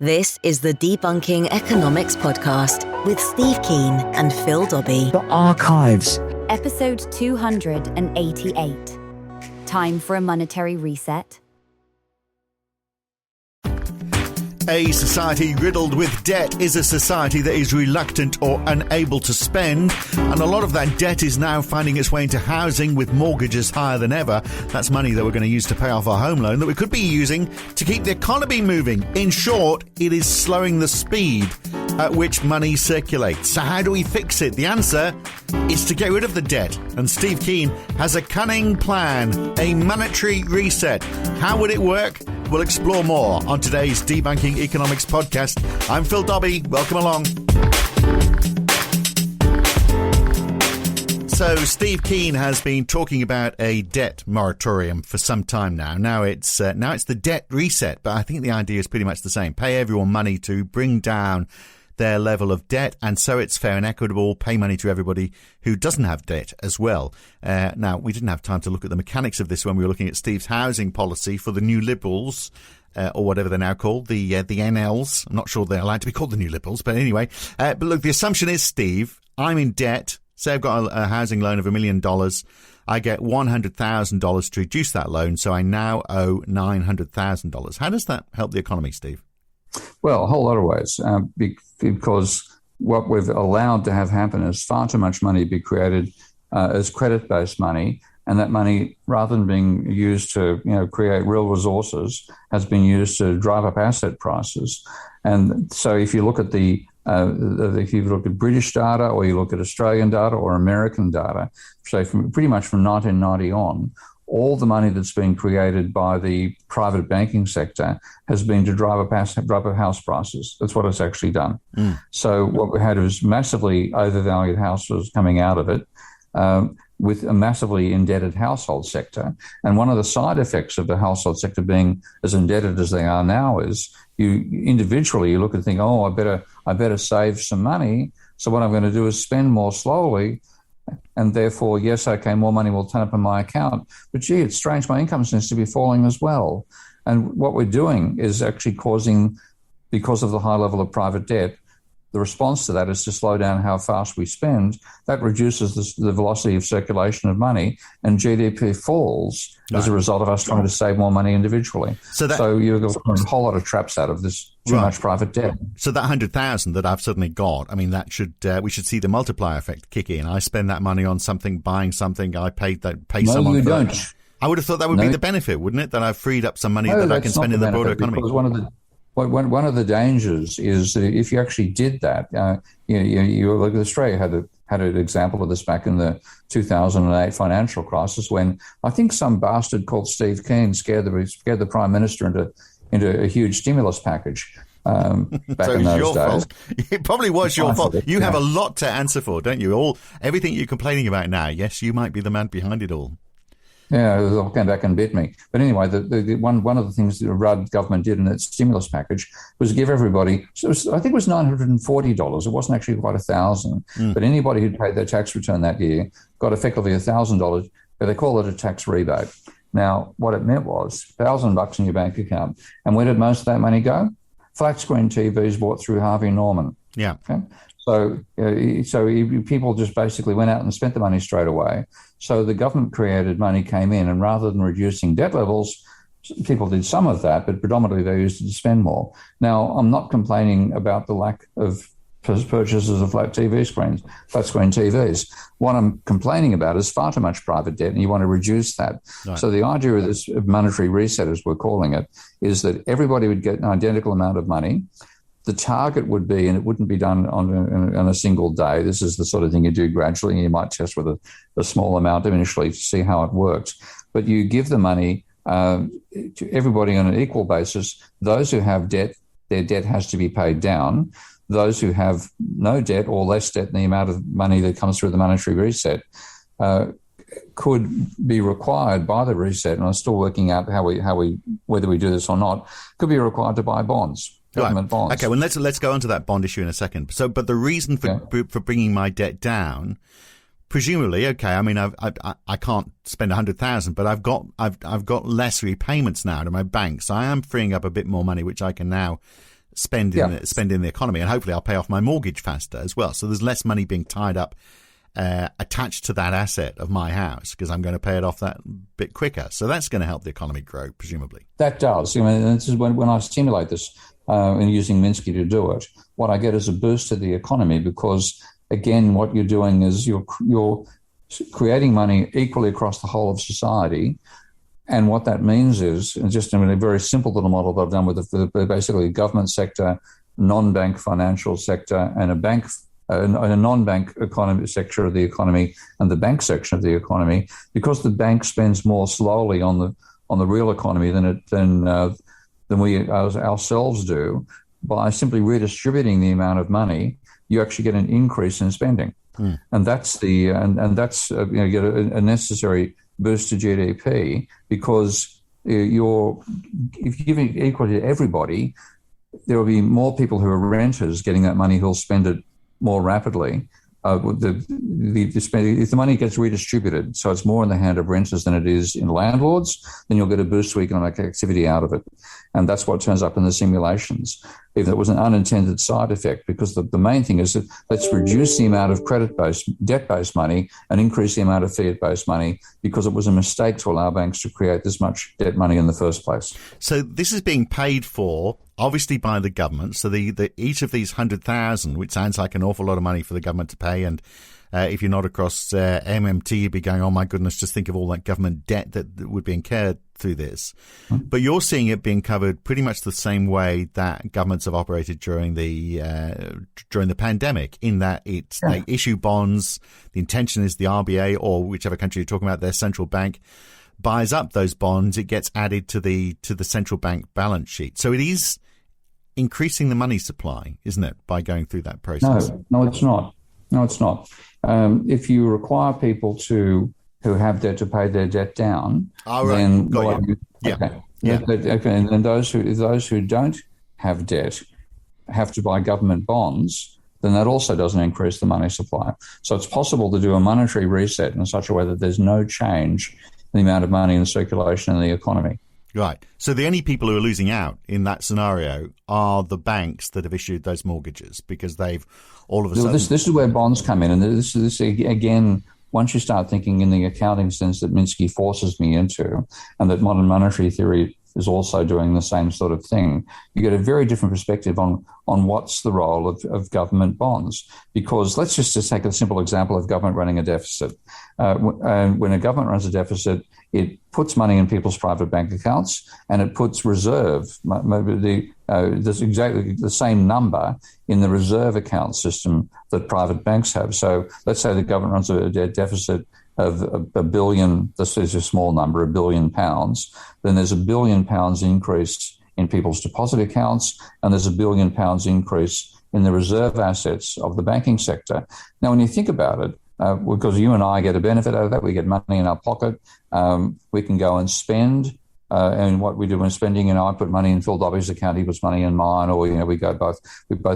This is the Debunking Economics podcast with Steve Keen and Phil Dobbie. The archives. Episode 288. Time for a monetary reset. A society riddled with debt is a society that is reluctant or unable to spend, and a lot of that debt is now finding its way into housing with mortgages higher than ever. That's money that we're going to use to pay off our home loan that we could be using to keep the economy moving. In short, it is slowing the speed at which money circulates. So how do we fix it? The answer is to get rid of the debt. And Steve Keen has a cunning plan, a monetary reset. How would it work? We'll explore more on today's Debunking Economics podcast. I'm Phil Dobbie. Welcome along. So Steve Keen has been talking about a debt moratorium for some time now. Now it's the debt reset, but I think the idea is pretty much the same. Pay everyone money to bring down their level of debt, and so it's fair and equitable. Pay money to everybody who doesn't have debt as well. Now, we didn't have time to look at the mechanics of this when we were looking at Steve's housing policy for the New Liberals, or whatever they're now called, the NLs. I'm not sure they're allowed to be called the New Liberals, but anyway. But look, the assumption is, Steve, I'm in debt. Say I've got a housing loan of $1 million. I get $100,000 to reduce that loan, so I now owe $900,000. How does that help the economy, Steve? Well, a whole lot of ways, because what we've allowed to have happen is far too much money be created as credit-based money, and that money, rather than being used to create real resources, has been used to drive up asset prices. And so, if you look at if you look at British data, or you look at Australian data or American data, so pretty much from 1990 on, all the money that's been created by the private banking sector has been to drive up house prices. That's what it's actually done. So what we had was massively overvalued houses coming out of it, with a massively indebted household sector. And one of the side effects of the household sector being as indebted as they are now is you individually look and think, oh, I better save some money. So what I'm going to do is spend more slowly. And therefore, yes, okay, more money will turn up in my account. But gee, it's strange, my income seems to be falling as well. And what we're doing is actually causing, because of the high level of private debt, the response to that is to slow down how fast we spend. That reduces the velocity of circulation of money, and GDP falls as a result of us trying to save more money individually. So you've got a whole lot of traps out of this too much private debt. So that 100,000 that I've suddenly got, I mean, that should we should see the multiplier effect kick in. I spend that money on something, buying something. I pay someone. No, you for don't. That. I would have thought that would be the benefit, wouldn't it? That I've freed up some money that I can spend in the broader economy. Because one of the dangers is that if you actually did that, you look at Australia had an example of this back in the 2008 financial crisis, when I think some bastard called Steve Keen scared the Prime Minister into a huge stimulus package back so in those your days. Fault. It probably was your fault. You have a lot to answer for, don't you? Everything you're complaining about now, yes, you might be the man behind it all. Yeah, they'll come back and bit me. But anyway, the one of the things the Rudd government did in its stimulus package was give everybody, I think it was $940. It wasn't actually quite $1,000. But anybody who paid their tax return that year got effectively $1,000, but they call it a tax rebate. Now, what it meant was $1,000 in your bank account. And where did most of that money go? Flat screen TVs bought through Harvey Norman. Yeah. Okay? So people just basically went out and spent the money straight away. So the government-created money came in, and rather than reducing debt levels, people did some of that, but predominantly they used it to spend more. Now, I'm not complaining about the lack of purchases of flat screen TVs. What I'm complaining about is far too much private debt, and you want to reduce that. Right. So the idea of this monetary reset, as we're calling it, is that everybody would get an identical amount of money. The target would be, and it wouldn't be done on a single day. This is the sort of thing you do gradually, and you might test with a small amount initially to see how it works. But you give the money to everybody on an equal basis. Those who have debt, their debt has to be paid down. Those who have no debt or less debt than the amount of money that comes through the monetary reset could be required by the reset, and I'm still working out whether we do this or not, could be required to buy bonds. Government bonds. Okay, well, let's go on to that bond issue in a second. So, but the reason for bringing my debt down, presumably, okay, I mean, I can't spend 100,000, but I've got less repayments now to my bank, so I am freeing up a bit more money, which I can now spend in the economy, and hopefully I'll pay off my mortgage faster as well. So there's less money being tied up attached to that asset of my house because I'm going to pay it off that bit quicker. So that's going to help the economy grow, presumably. That does. I mean, this is when I stimulate this and using Minsky to do it, what I get is a boost to the economy because, again, what you're doing is you're creating money equally across the whole of society. And what that means is, just in a very simple little model that I've done with basically government sector, non-bank financial sector, and a non-bank economy sector of the economy, and the bank section of the economy, because the bank spends more slowly on the real economy than we ourselves do. By simply redistributing the amount of money, you actually get an increase in spending, and that's you get a necessary boost to GDP because if you're giving equal to everybody, there will be more people who are renters getting that money who'll spend it more rapidly. If the money gets redistributed, so it's more in the hand of renters than it is in landlords, then you'll get a boost to economic activity out of it. And that's what turns up in the simulations. If it was an unintended side effect, because the main thing is that let's reduce the amount of debt-based money and increase the amount of fiat-based money because it was a mistake to allow banks to create this much debt money in the first place. So this is being paid for, obviously, by the government. So the each of these 100,000, which sounds like an awful lot of money for the government to pay, and if you're not across MMT, you'd be going, oh my goodness, just think of all that government debt that would be incurred through this. But you're seeing it being covered pretty much the same way that governments have operated during the pandemic, in that they issue bonds. The intention is the RBA, or whichever country you're talking about, their central bank, buys up those bonds. It gets added to the central bank balance sheet. So it is increasing the money supply, isn't it, by going through that process? No, it's not. No, it's not. If you require people who have debt to pay their debt down, then and those who don't have debt have to buy government bonds, then that also doesn't increase the money supply. So it's possible to do a monetary reset in such a way that there's no change in the amount of money in circulation in the economy. Right. So the only people who are losing out in that scenario are the banks that have issued those mortgages, because they've all of a sudden... This is where bonds come in. And this again, once you start thinking in the accounting sense that Minsky forces me into, and that modern monetary theory is also doing the same sort of thing, you get a very different perspective on what's the role of government bonds. Because let's just take a simple example of government running a deficit. When a government runs a deficit, it puts money in people's private bank accounts, and it puts there's exactly the same number in the reserve account system that private banks have. So let's say the government runs a deficit of $1 billion, this is a small number, £1 billion, then there's £1 billion increase in people's deposit accounts, and there's £1 billion increase in the reserve assets of the banking sector. Now, when you think about it, because you and I get a benefit out of that, we get money in our pocket, we can go and spend, and what we do when spending, I put money in Phil Dobbie's account, he puts money in mine, or we both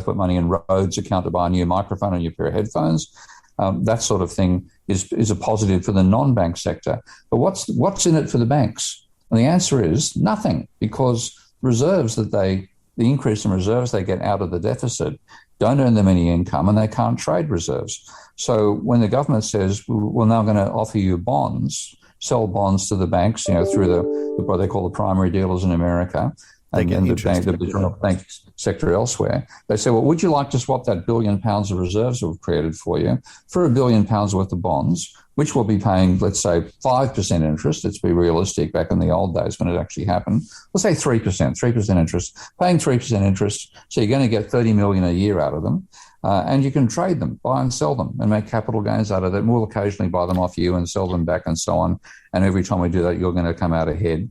put money in Rhodes' account to buy a new microphone and a new pair of headphones. That sort of thing is a positive for the non-bank sector. But what's in it for the banks? And the answer is nothing, because reserves the increase in reserves they get out of the deficit don't earn them any income, and they can't trade reserves. So when the government says, we're now going to offer you bonds, sell bonds to the banks, through what they call the primary dealers in America, and the bank sector elsewhere, they say, well, would you like to swap that £1 billion of reserves we've created for you for £1 billion worth of bonds, which will be paying, let's say, 5% interest. Let's be realistic. Back in the old days when it actually happened, let's say 3% interest, paying 3% interest. So you're going to get $30 million a year out of them. And you can trade them, buy and sell them, and make capital gains out of them. We'll occasionally buy them off you and sell them back and so on. And every time we do that, you're going to come out ahead.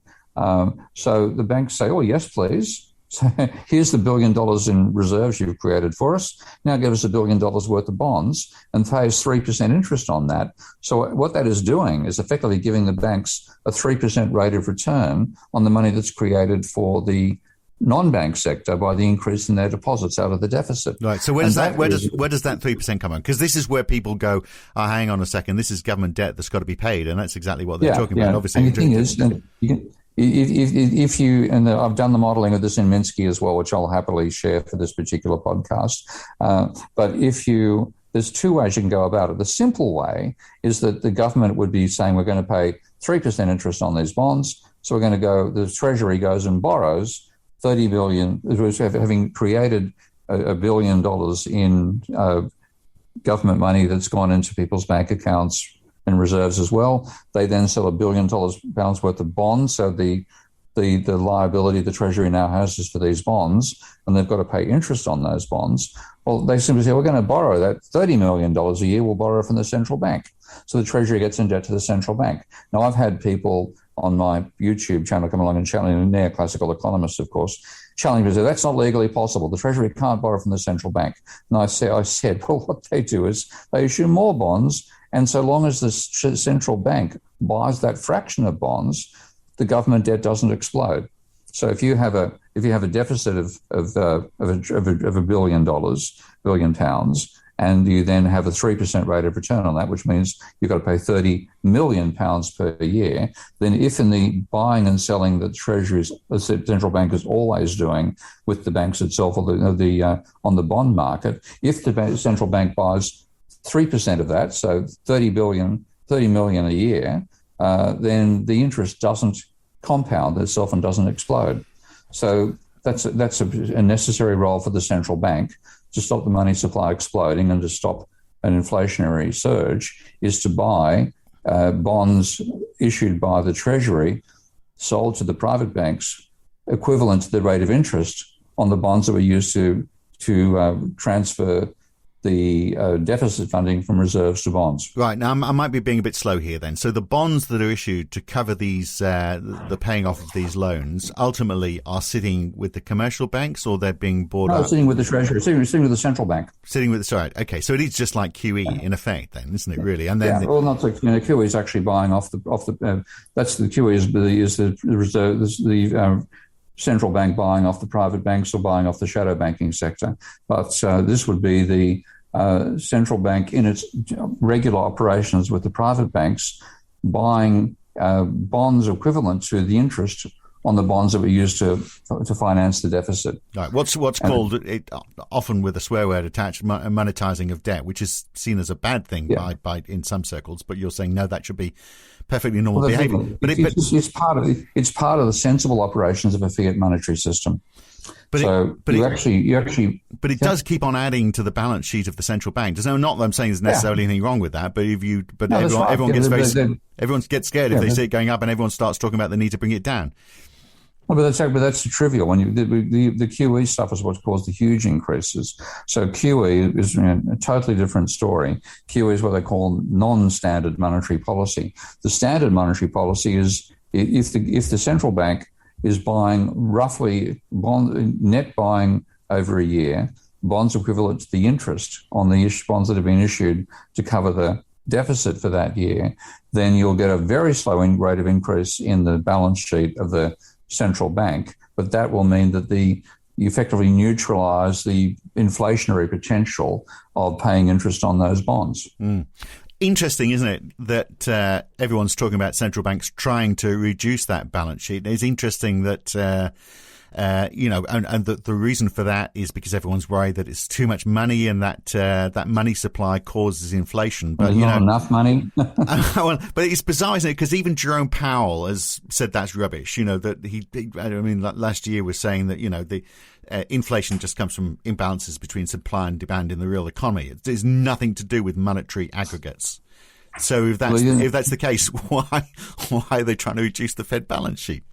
So the banks say, oh, yes, please. So here's the $1 billion in reserves you've created for us. Now give us $1 billion worth of bonds and pay us 3% interest on that. So what that is doing is effectively giving the banks a 3% rate of return on the money that's created for the non-bank sector by the increase in their deposits out of the deficit. Right. So where does that 3% come on? Because this is where people go, oh, hang on a second, this is government debt that's got to be paid, and that's exactly what they're talking about. Obviously, and the thing is, if you, and I've done the modeling of this in Minsky as well, which I'll happily share for this particular podcast. But there's two ways you can go about it. The simple way is that the government would be saying we're going to pay 3% interest on these bonds. So the Treasury goes and borrows $30 billion, having created $1 billion in government money that's gone into people's bank accounts and reserves as well. They then sell $1 billion worth of bonds. So the liability the Treasury now has is for these bonds, and they've got to pay interest on those bonds. Well, they simply say, we're going to borrow that $30 million a year. We'll borrow from the central bank. So the Treasury gets in debt to the central bank. Now, I've had people on my YouTube channel come along and challenge, neoclassical economists, of course, challenge me, say, that's not legally possible. The Treasury can't borrow from the central bank. And I said, well, what they do is they issue more bonds, and so long as the central bank buys that fraction of bonds, the government debt doesn't explode. So if you have a deficit of $1 billion pounds, and you then have a 3% rate of return on that, which means you've got to pay £30 million per year, then if in the buying and selling that the central bank is always doing with the banks itself or on the bond market, if the central bank buys 3% of that, so $30 million a year, then the interest doesn't compound itself and doesn't explode. So that's a necessary role for the central bank to stop the money supply exploding and to stop an inflationary surge, is to buy bonds issued by the Treasury, sold to the private banks, equivalent to the rate of interest on the bonds that were used to transfer the deficit funding from reserves to bonds. Right. Now, I might be being a bit slow here then. So the bonds that are issued to cover these, the paying off of these loans, ultimately are sitting with the commercial banks, or they're being bought up? Sitting with the Treasury, sitting with the central bank. Okay. So it is just like QE in effect then, isn't it, really? And then not like, QE is actually buying off the that's the QE is the reserve, the central bank buying off the private banks or buying off the shadow banking sector. But this would be the central bank in its regular operations with the private banks buying bonds equivalent to the interest on the bonds that were used to finance the deficit. Right. What's called, often with a swear word attached, monetizing of debt, which is seen as a bad thing by in some circles. But you're saying no, that should be perfectly normal behavior. But it's part of the sensible operations of a fiat monetary system. But it does keep on adding to the balance sheet of the central bank. Not that I'm saying there's necessarily anything wrong with that, but everyone gets scared if they see it going up, and everyone starts talking about the need to bring it down. Well, but that's trivial. When the QE stuff is what caused the huge increases. So QE is a totally different story. QE is what they call non-standard monetary policy. The standard monetary policy is if the central bank is buying roughly net buying over a year, bonds equivalent to the interest on the bonds that have been issued to cover the deficit for that year, then you'll get a very slow rate of increase in the balance sheet of the central bank. But that will mean that you effectively neutralize the inflationary potential of paying interest on those bonds. Mm. Interesting, isn't it, that everyone's talking about central banks trying to reduce that balance sheet. It's interesting that, and the reason for that is because everyone's worried that it's too much money and that money supply causes inflation. But not enough money. But it's bizarre, isn't it? Because even Jerome Powell has said that's rubbish. That last year was saying that, the inflation just comes from imbalances between supply and demand in the real economy. It's nothing to do with monetary aggregates. So if that's the case, why are they trying to reduce the Fed balance sheet?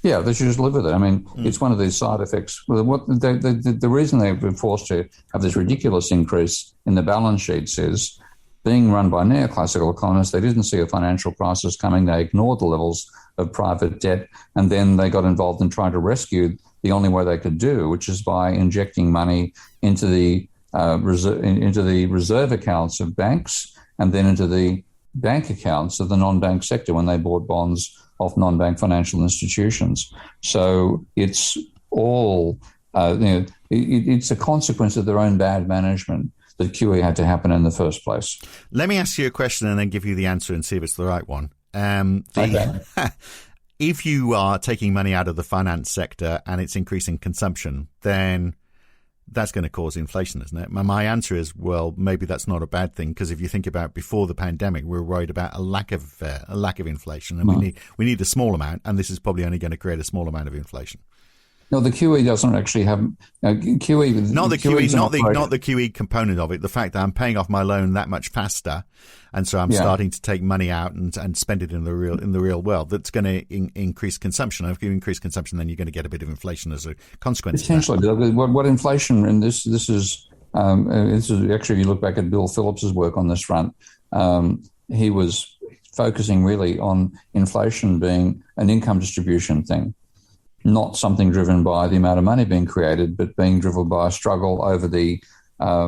Yeah, they should just live with it. I mean, it's one of these side effects. The reason they've been forced to have this ridiculous increase in the balance sheets is being run by neoclassical economists. They didn't see a financial crisis coming. They ignored the levels of private debt, and then they got involved in trying to rescue the only way they could do, which is by injecting money into the reserve accounts of banks and then into the bank accounts of the non-bank sector when they bought bonds off non-bank financial institutions. So it's all, it's a consequence of their own bad management that QE had to happen in the first place. Let me ask you a question and then give you the answer and see if it's the right one. if you are taking money out of the finance sector and it's increasing consumption, then that's going to cause inflation, isn't it? My answer is, well, maybe that's not a bad thing, because if you think about before the pandemic, we were worried about a lack of inflation, and we need a small amount, and this is probably only going to create a small amount of inflation. No, the QE doesn't actually have QE. Not the QE component of it. The fact that I'm paying off my loan that much faster, and so I'm starting to take money out and spend it in the real world. That's going to increase consumption. If you increase consumption, then you're going to get a bit of inflation as a consequence. Potentially, what inflation, and this is actually, if you look back at Bill Phillips's work on this front, he was focusing really on inflation being an income distribution thing. Not something driven by the amount of money being created, but being driven by a struggle over the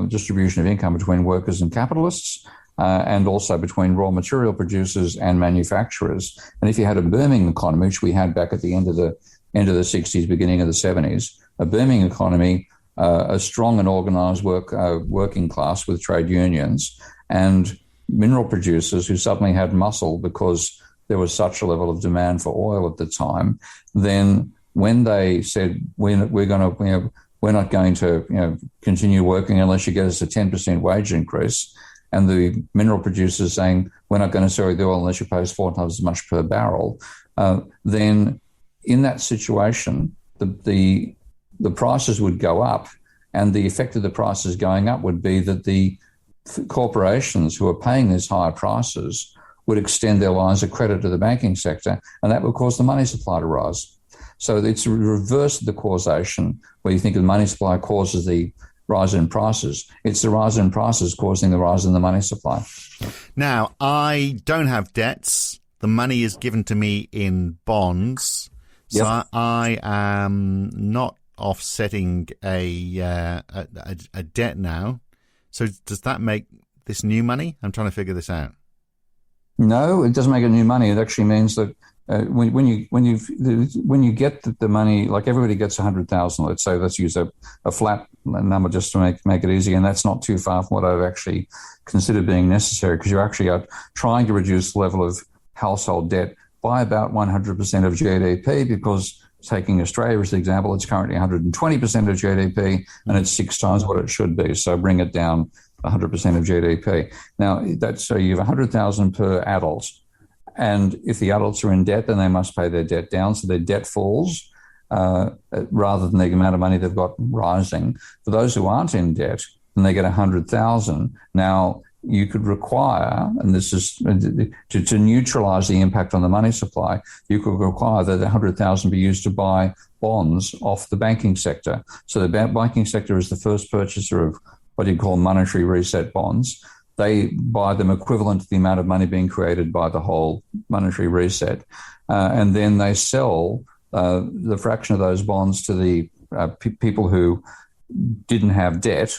distribution of income between workers and capitalists, and also between raw material producers and manufacturers. And if you had a booming economy, which we had back at the end of the 60s, beginning of the 70s, a booming economy, a strong and organised working class with trade unions, and mineral producers who suddenly had muscle because there was such a level of demand for oil at the time, then when they said we're not going to continue working unless you get us a 10% wage increase, and the mineral producers saying we're not going to sell you the oil unless you pay us 4 times as much per barrel, then in that situation the prices would go up, and the effect of the prices going up would be that the corporations who are paying these higher prices would extend their lines of credit to the banking sector, and that would cause the money supply to rise. So it's the reverse of the causation, where you think the money supply causes the rise in prices. It's the rise in prices causing the rise in the money supply. Now, I don't have debts. The money is given to me in bonds. So Yep. I am not offsetting a debt now. So does that make this new money? I'm trying to figure this out. No, it doesn't make it new money. It actually means that when you get the money, like everybody gets 100,000. Let's use a flat number just to make it easy, and that's not too far from what I've actually considered being necessary, because you actually are trying to reduce the level of household debt by about 100% of GDP, because taking Australia as an example, it's currently 120% of GDP, and it's 6 times what it should be. So bring it down 100% of GDP. Now, so you have 100,000 per adult. And if the adults are in debt, then they must pay their debt down. So their debt falls rather than the amount of money they've got rising. For those who aren't in debt, then they get 100,000. Now, you could require, and this is to neutralise the impact on the money supply, you could require that 100,000 be used to buy bonds off the banking sector. So the banking sector is the first purchaser of what you call monetary reset bonds. They buy them equivalent to the amount of money being created by the whole monetary reset. And then they sell the fraction of those bonds to the people who didn't have debt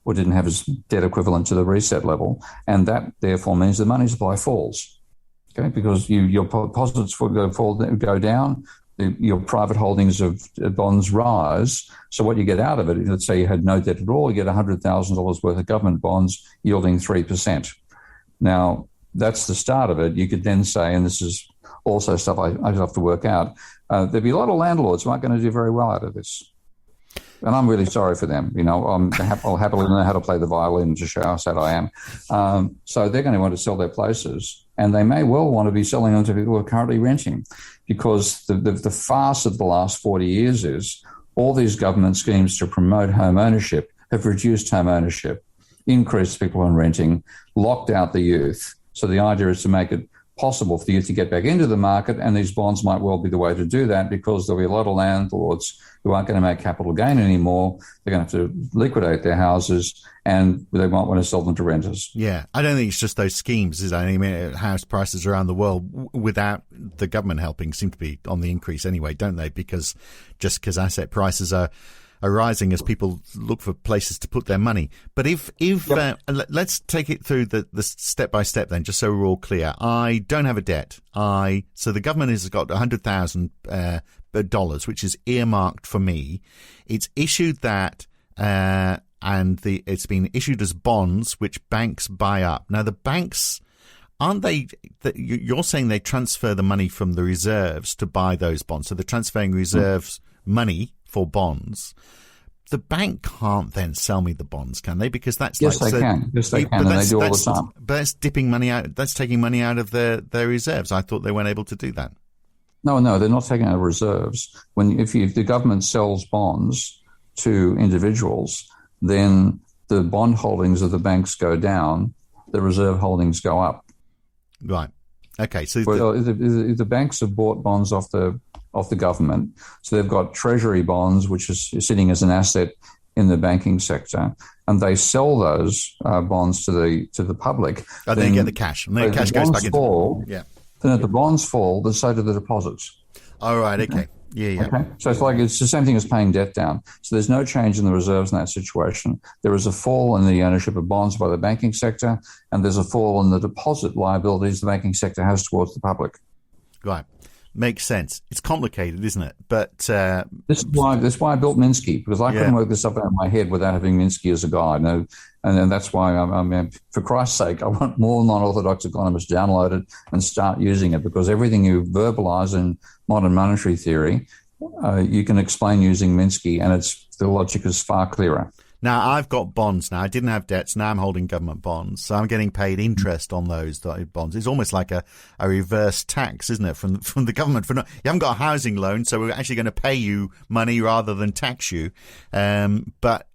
or didn't have as debt equivalent to the reset level. And that therefore means the money supply falls, okay? Because your deposits go down, your private holdings of bonds rise. So what you get out of it, let's say you had no debt at all, you get $100,000 worth of government bonds yielding 3%. Now, that's the start of it. You could then say, and this is also stuff I have to work out, there'd be a lot of landlords who aren't going to do very well out of this. And I'm really sorry for them. I'll happily know how to play the violin to show how sad I am. So they're going to want to sell their places, and they may well want to be selling them to people who are currently renting, because the farce of the last 40 years is all these government schemes to promote home ownership have reduced home ownership, increased people on renting, locked out the youth. So the idea is to make it possible for the youth to get back into the market, and these bonds might well be the way to do that, because there'll be a lot of landlords who aren't going to make capital gain anymore. They're going to have to liquidate their houses, and they might want to sell them to renters. Yeah, I don't think it's just those schemes, is it? I mean, house prices around the world, without the government helping, seem to be on the increase anyway, don't they? Because asset prices are rising as people look for places to put their money. But if let's take it through the step by step then, just so we're all clear. I don't have a debt. So the government has got $100,000, which is earmarked for me. It's issued that, and it's been issued as bonds, which banks buy up. Now the banks aren't they? You're saying they transfer the money from the reserves to buy those bonds. So they're transferring reserves money for bonds. The bank can't then sell me the bonds, can they? Because that's yes, they can. Yes, they can, and they do all the time. But that's dipping money out. That's taking money out of their reserves. I thought they weren't able to do that. No, they're not taking out of reserves. If the government sells bonds to individuals, then the bond holdings of the banks go down, the reserve holdings go up. Right. Okay. So if the banks have bought bonds off the government, so they've got treasury bonds, which is sitting as an asset in the banking sector, and they sell those bonds to the public. Oh, then you get the cash. And the cash goes back into Then if the bonds fall, then so do the deposits. All right. Okay. Yeah. Okay. So it's the same thing as paying debt down. So there's no change in the reserves in that situation. There is a fall in the ownership of bonds by the banking sector, and there's a fall in the deposit liabilities the banking sector has towards the public. Right. Makes sense. It's complicated, isn't it? But this is why I built Minsky, because I couldn't work this up out of my head without having Minsky as a guide. And that's why I'm for Christ's sake, I want more non-orthodox economists to download it and start using it, because everything you verbalize in modern monetary theory, you can explain using Minsky, and the logic is far clearer. Now, I've got bonds now. I didn't have debts. Now I'm holding government bonds. So I'm getting paid interest on those bonds. It's almost like a reverse tax, isn't it, from the government? You haven't got a housing loan, so we're actually going to pay you money rather than tax you. But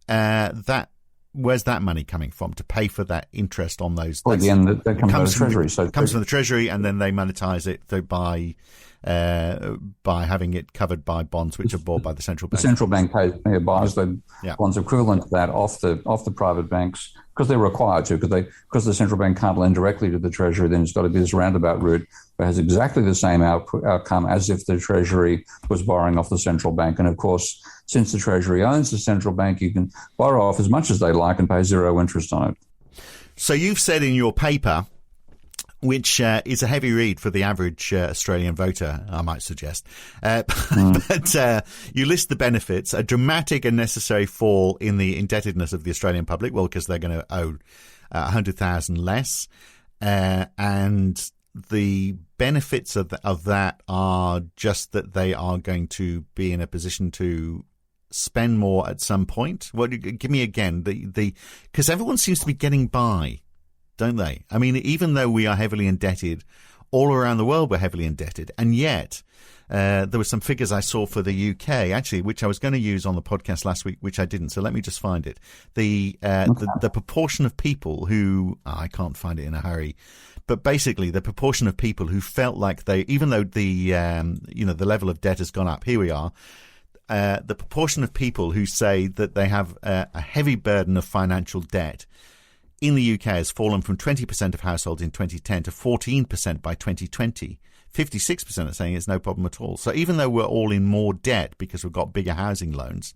where's that money coming from to pay for that interest on those? Well, again, that comes from the Treasury. It comes from the Treasury, and then they monetize it by having it covered by bonds which are bought by the central bank. The central bank buys the bonds equivalent to that off the private banks, because they're required to, because the central bank can't lend directly to the Treasury. Then it's got to be this roundabout route that has exactly the same outcome as if the Treasury was borrowing off the central bank. And of course, since the Treasury owns the central bank, you can borrow off as much as they like and pay zero interest on it. So you've said in your paper, which is a heavy read for the average Australian voter, I might suggest. But you list the benefits: a dramatic and necessary fall in the indebtedness of the Australian public, well, because they're going to owe 100,000 less. And the benefits of that are just that they are going to be in a position to spend more at some point. Give me again, because everyone seems to be getting by, don't they? I mean, even though we are heavily indebted, all around the world we're heavily indebted, and yet there were some figures I saw for the UK, actually, which I was going to use on the podcast last week, which I didn't. So let me just find it. The proportion of people who I can't find it in a hurry, but basically the proportion of people who felt like they, even though the level of debt has gone up, here we are. The proportion of people who say that they have a heavy burden of financial debt in the UK has fallen from 20% of households in 2010 to 14% by 2020. 56% are saying it's no problem at all. So even though we're all in more debt because we've got bigger housing loans,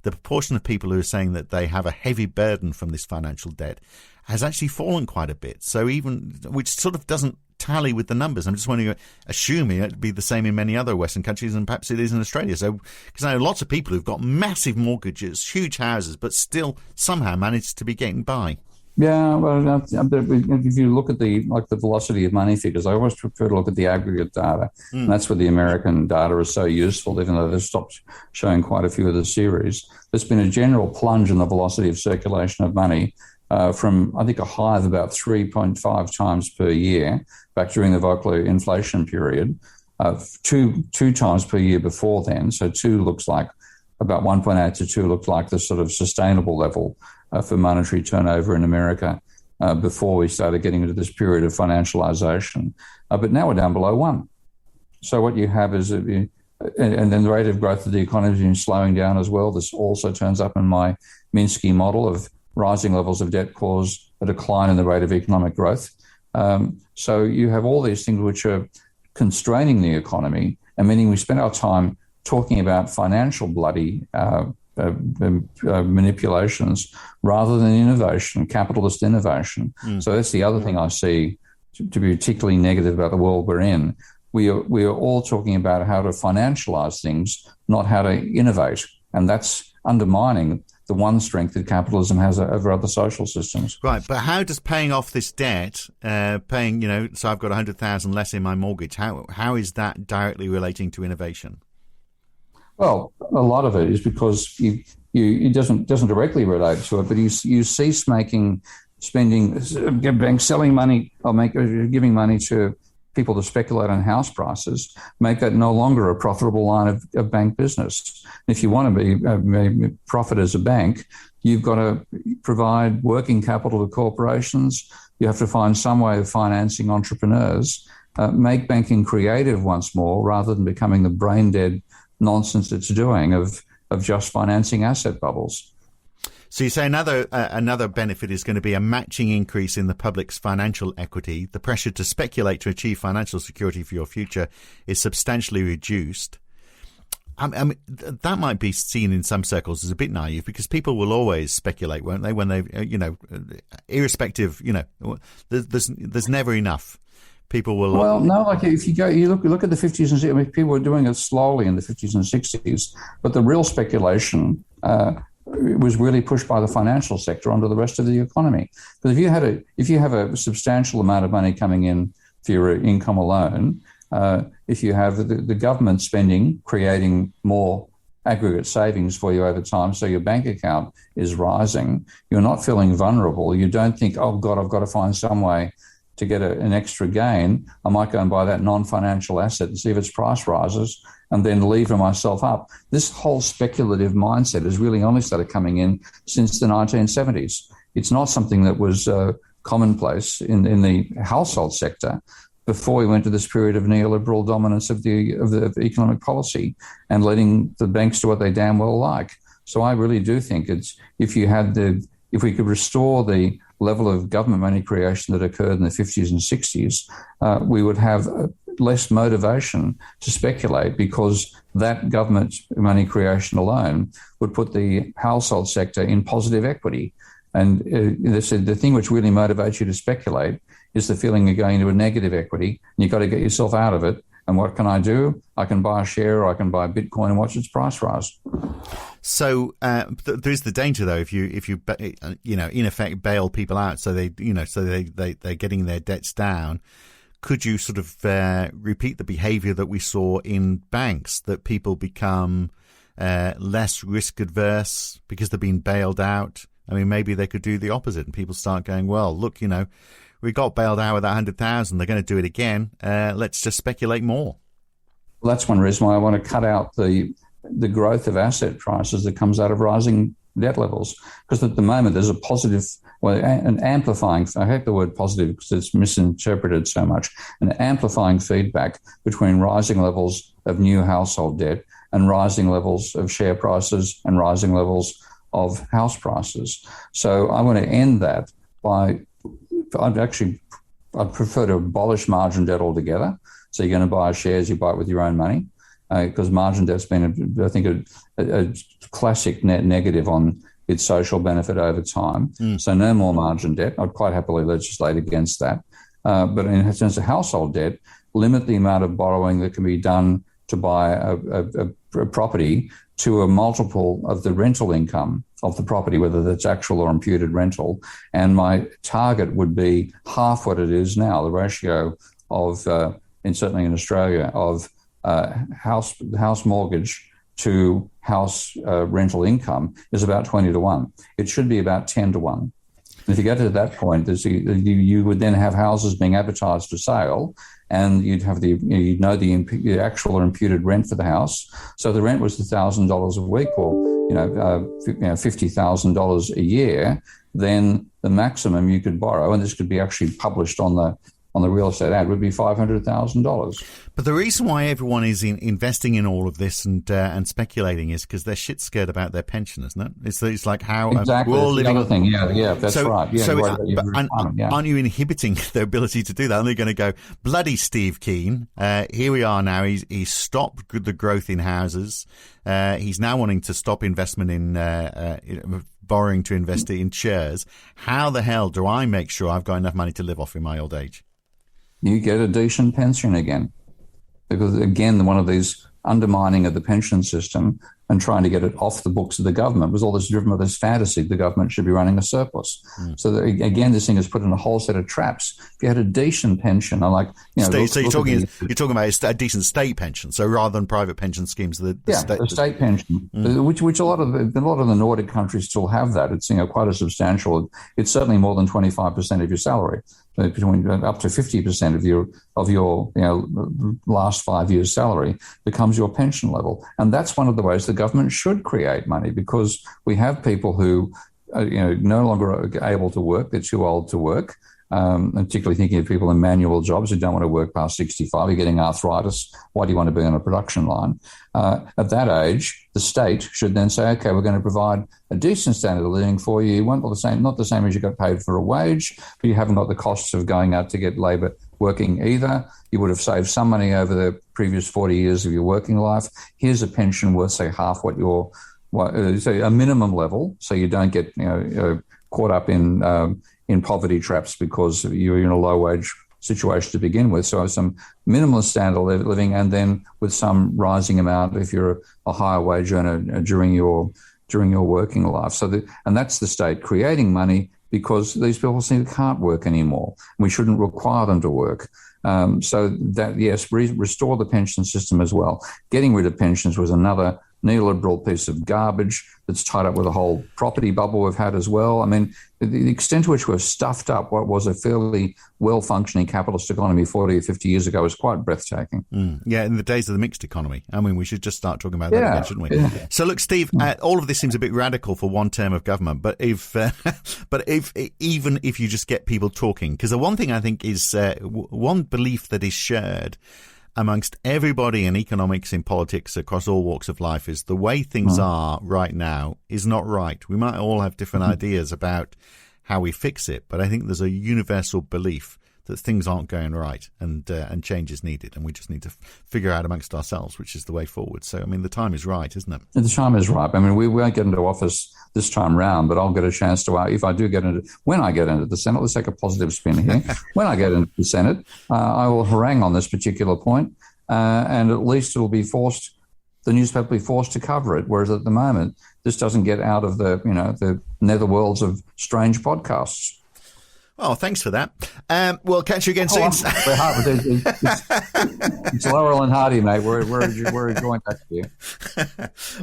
the proportion of people who are saying that they have a heavy burden from this financial debt has actually fallen quite a bit. So which sort of doesn't tally with the numbers. I'm just wondering, assuming it'd be the same in many other Western countries, and perhaps it is in Australia. So, because I know lots of people who've got massive mortgages, huge houses, but still somehow managed to be getting by. Yeah, well, if you look at the velocity of money figures, I always prefer to look at the aggregate data. And that's where the American data is so useful, even though they've stopped showing quite a few of the series. There's been a general plunge in the velocity of circulation of money from, I think, a high of about 3.5 times per year back during the Volcker inflation period, two times per year before then. So 2 looks like about 1.8 to 2 looked like the sort of sustainable level for monetary turnover in America before we started getting into this period of financialization. But now we're down below 1. So what you have is, and then the rate of growth of the economy has been slowing down as well. This also turns up in my Minsky model of rising levels of debt cause a decline in the rate of economic growth. So you have all these things which are constraining the economy, and meaning we spend our time talking about financial bloody manipulations rather than innovation, capitalist innovation. So that's the other thing I see to be particularly negative about the world we're in. We are all talking about how to financialize things, not how to innovate. And that's undermining the one strength that capitalism has over other social systems. Right, but how does paying off this debt, so I've got 100,000 less in my mortgage, how is that directly relating to innovation? Well, a lot of it is because it doesn't directly relate to it, but you cease spending banks selling money or giving money to people to speculate on house prices, make that no longer a profitable line of bank business. If you want to be profit as a bank, you've got to provide working capital to corporations. You have to find some way of financing entrepreneurs, make banking creative once more rather than becoming the brain-dead nonsense it's doing of just financing asset bubbles. So you say another benefit is going to be a matching increase in the public's financial equity. The pressure to speculate to achieve financial security for your future is substantially reduced. I mean, that might be seen in some circles as a bit naive because people will always speculate, won't they? When they, irrespective, there's never enough. People will. Well, no, like if you look at the 50s and 60s, I mean, people were doing it slowly in the 50s and 60s, but the real speculation was really pushed by the financial sector onto the rest of the economy. Because if you have a substantial amount of money coming in for your income alone, if you have the government spending, creating more aggregate savings for you over time, so your bank account is rising, you're not feeling vulnerable. You don't think, oh God, I've got to find some way to get an extra gain. I might go and buy that non-financial asset and see if its price rises and then lever myself up. This whole speculative mindset has really only started coming in since the 1970s. It's not something that was commonplace in the household sector before we went to this period of neoliberal dominance of the economic policy and letting the banks do what they damn well like. So I really do think if we could restore the level of government money creation that occurred in the 50s and 60s, we would have less motivation to speculate because that government money creation alone would put the household sector in positive equity. And the thing which really motivates you to speculate is the feeling you're going into a negative equity and you've got to get yourself out of it. And what can I do? I can buy a share or I can buy Bitcoin and watch its price rise. So there's the danger, though, if you in effect bail people out, so they're getting their debts down. Could you sort of repeat the behaviour that we saw in banks, that people become less risk adverse because they're being bailed out? I mean, maybe they could do the opposite, and people start going, well, look, we got bailed out with 100,000. They're going to do it again. Let's just speculate more. Well, that's one reason why I want to cut out the growth of asset prices that comes out of rising debt levels. Because at the moment there's a positive, an amplifying, I hate the word positive because it's misinterpreted so much, an amplifying feedback between rising levels of new household debt and rising levels of share prices and rising levels of house prices. So I want to end that I'd prefer to abolish margin debt altogether. So you're going to buy shares, you buy it with your own money, because margin debt's been, I think, a classic net negative on its social benefit over time. So no more margin debt. I'd quite happily legislate against that. But in terms of household debt, limit the amount of borrowing that can be done to buy a property to a multiple of the rental income of the property, whether that's actual or imputed rental. And my target would be half what it is now. The ratio of, and certainly in Australia, of house mortgage to house rental income is about 20 to 1. It should be about 10 to 1. And if you get to that point, you would then have houses being advertised for sale, and you'd have the actual or imputed rent for the house. So the rent was $1,000 a week, or $50,000 a year. Then the maximum you could borrow, and this could be actually published on the real estate ad, would be $500,000. But the reason why everyone is investing in all of this and speculating is because they're shit scared about their pension, isn't it? It's like how exactly. we're all living. The other thing, yeah, that's right. Yeah, so yeah. Aren't you inhibiting their ability to do that? And they're going to go, bloody Steve Keen. Here we are now. He's stopped the growth in houses. He's now wanting to stop investment in borrowing to invest in shares. How the hell do I make sure I've got enough money to live off in my old age? You get a decent pension again. Because, again, one of these undermining of the pension system and trying to get it off the books of the government was all this driven by this fantasy the government should be running a surplus. So that, again, this thing is put in a whole set of traps. If you had a decent pension, I like, so you're talking about a decent state pension. So rather than private pension schemes, the state pension, which a lot of the Nordic countries still have that. It's quite a substantial. It's certainly more than 25% of your salary. Between up to 50% of your last 5 years' salary becomes your pension level, and that's one of the ways the government should create money, because we have people who are no longer able to work; they're too old to work. And particularly thinking of people in manual jobs who don't want to work past 65, you're getting arthritis. Why do you want to be on a production line? At that age, the state should then say, okay, we're going to provide a decent standard of living for you. You won't not the same as you got paid for a wage, but you haven't got the costs of going out to get labour working either. You would have saved some money over the previous 40 years of your working life. Here's a pension worth, say, half what your, say, a minimum level, so you don't get caught up in poverty traps because you're in a low-wage situation to begin with. So some minimal standard of living, and then with some rising amount if you're a higher wage earner during your working life. And that's the state creating money, because these people simply can't work anymore. We shouldn't require them to work. So that, yes, restore the pension system as well. Getting rid of pensions was another neoliberal piece of garbage that's tied up with a whole property bubble we've had as well. I mean, the extent to which we've stuffed up what was a fairly well-functioning capitalist economy 40 or 50 years ago is quite breathtaking. Yeah, in the days of the mixed economy. I mean, we should just start talking about that again, shouldn't we? Yeah. So look, Steve, all of this seems a bit radical for one term of government, but even if you just get people talking, because the one thing I think is one belief that is shared amongst everybody in economics, in politics, across all walks of life, is the way things are right now is not right. We might all have different ideas about how we fix it, but I think there's a universal belief that things aren't going right, and change is needed, and we just need to figure out amongst ourselves which is the way forward. So, I mean, the time is right, isn't it? The time is right. I mean, we won't get into office this time round, but I'll get a chance to, when I get into the Senate, let's take a positive spin here. When I get into the Senate, I will harangue on this particular point, and at least it'll be the newspaper will be forced to cover it, whereas at the moment, this doesn't get out of the netherworlds of strange podcasts. Oh, thanks for that. We'll catch you again soon. It's Laurel and Hardy, mate. We're joined back to you.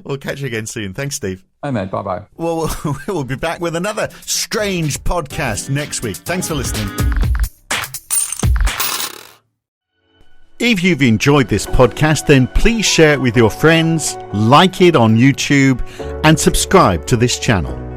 We'll catch you again soon. Thanks, Steve. Hey, mate. Bye-bye. Well, we'll be back with another strange podcast next week. Thanks for listening. If you've enjoyed this podcast, then please share it with your friends, like it on YouTube, and subscribe to this channel.